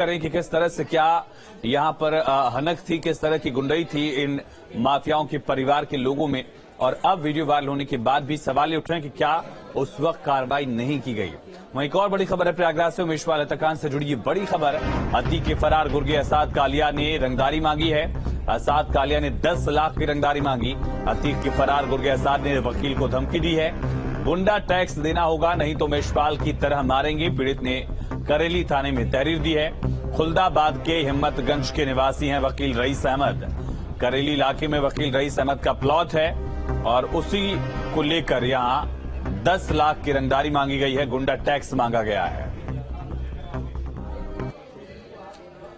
करें कि किस तरह से क्या यहां पर हनक थी, किस तरह की गुंडई थी इन माफियाओं के परिवार के लोगों में। और अब वीडियो वायरल होने के बाद भी सवाल उठ रहे हैं कि क्या उस वक्त कार्रवाई नहीं की गई। वहीं एक और बड़ी खबर है प्रयागराज से, उमेश वाल हत्याकांड से जुड़ी ये बड़ी खबर। अतीक के फरार गुर्गे असाद कालिया ने रंगदारी मांगी है। असाद कालिया ने 10 लाख की रंगदारी मांगी। अतीक के फरार गुर्गे असाद ने वकील को धमकी दी है, गुंडा टैक्स देना होगा नहीं तो उमेशपाल की तरह मारेंगे। पीड़ित ने करेली थाने में तहरीर दी है। खुलदाबाद के हिम्मतगंज के निवासी हैं वकील रईस अहमद। करेली इलाके में वकील रईस अहमद का प्लॉट है और उसी को लेकर यहां 10 लाख की रंगदारी मांगी गई है, गुंडा टैक्स मांगा गया है।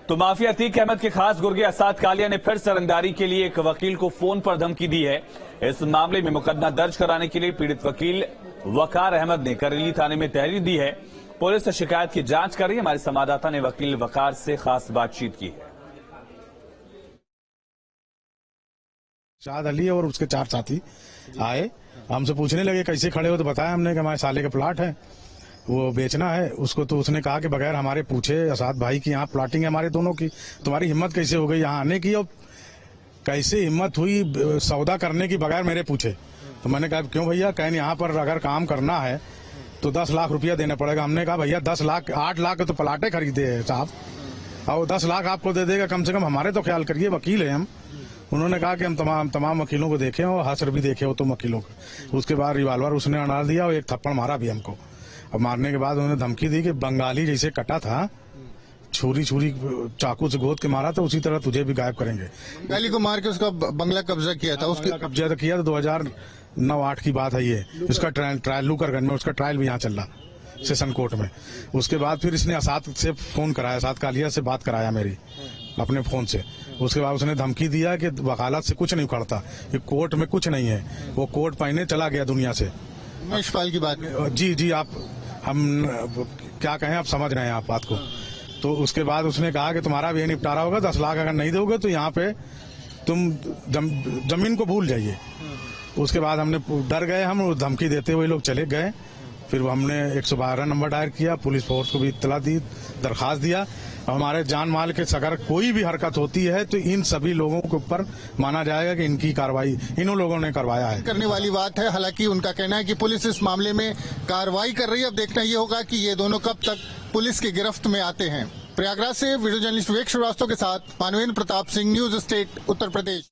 तो माफिया अतीक अहमद के खास गुर्गे असाद कालिया ने फिर से रंगदारी के लिए एक वकील को फोन पर धमकी दी है। इस मामले में मुकदमा दर्ज कराने के लिए पीड़ित वकील वकार अहमद ने करेली थाने में तहरीर दी है। पुलिस शिकायत की जांच कर रही है। हमारे संवाददाता ने वकील वकार से खास बातचीत की है। शाद अली और उसके 4 साथी आए, हमसे पूछने लगे कैसे खड़े हो, तो बताया हमने कि हमारे साले का प्लाट है, वो बेचना है उसको। तो उसने कहा कि बगैर हमारे पूछे असाद भाई की यहाँ प्लाटिंग है हमारे दोनों की, तुम्हारी हिम्मत कैसे हो गई यहाँ आने की और कैसे हिम्मत हुई सौदा करने की बगैर मेरे पूछे। तो मैंने कहा क्यों भैया, कहीं यहाँ पर अगर काम करना है तो 10 लाख रुपया देना पड़ेगा। हमने कहा भैया 10 लाख 8 लाख तो प्लाटे खरीदे है साहब, और 10 लाख आपको दे देगा, कम से कम हमारे तो ख्याल करिए, वकील है हम। उन्होंने कहा कि हम तमाम वकीलों को देखे और हसर भी देखे हो तुम वकीलों को। उसके बाद रिवाल्वर उसने अड़ा दिया और एक थप्पड़ मारा भी हमको। और मारने के बाद उन्होंने धमकी दी कि बंगाली जैसे कटा था, छुरी चाकू से गोद के मारा तो उसी तरह तुझे भी गायब करेंगे। बंगाली को मार के उसका बंगला कब्जा किया था, उसका कब्जा किया था 2009-8 की बात है ये। इसका ट्रायल लूकरगंज में उसका ट्रायल भी यहाँ चल रहा सेशन कोर्ट में। उसके बाद फिर इसने असाद से फोन कराया, असाद कालिया से बात कराया मेरी अपने फोन से। उसके बाद उसने धमकी दिया कि वकालत से कुछ नहीं उखड़ता, ये कोर्ट में कुछ नहीं है। वो कोर्ट पहने चला गया दुनिया से। उमेशपाल की बात जी आप हम क्या कहें, आप समझ रहे हैं आप बात को। तो उसके बाद उसने कहा कि तुम्हारा भी निपटारा होगा, 10 लाख अगर नहीं दोगे तो यहाँ पे तुम जमीन को भूल जाइए। उसके बाद हमने डर गए, हम धमकी देते हुए लोग चले गए। फिर हमने 112 नंबर डायल किया, पुलिस फोर्स को भी इत्तला दी, दरखास्त दिया। हमारे जान माल के अगर कोई भी हरकत होती है तो इन सभी लोगों के ऊपर माना जाएगा कि इनकी कार्रवाई इन्हों लोगों ने करवाया है। करने वाली बात है। हालांकि उनका कहना है कि पुलिस इस मामले में कार्रवाई कर रही है। अब देखना ये होगा कि ये दोनों कब तक पुलिस की गिरफ्त में आते हैं। प्रयागराज से वीडियो जर्नलिस्ट विवेक श्रीवास्तव के साथ मानवेंद्र प्रताप सिंह, न्यूज स्टेट उत्तर प्रदेश।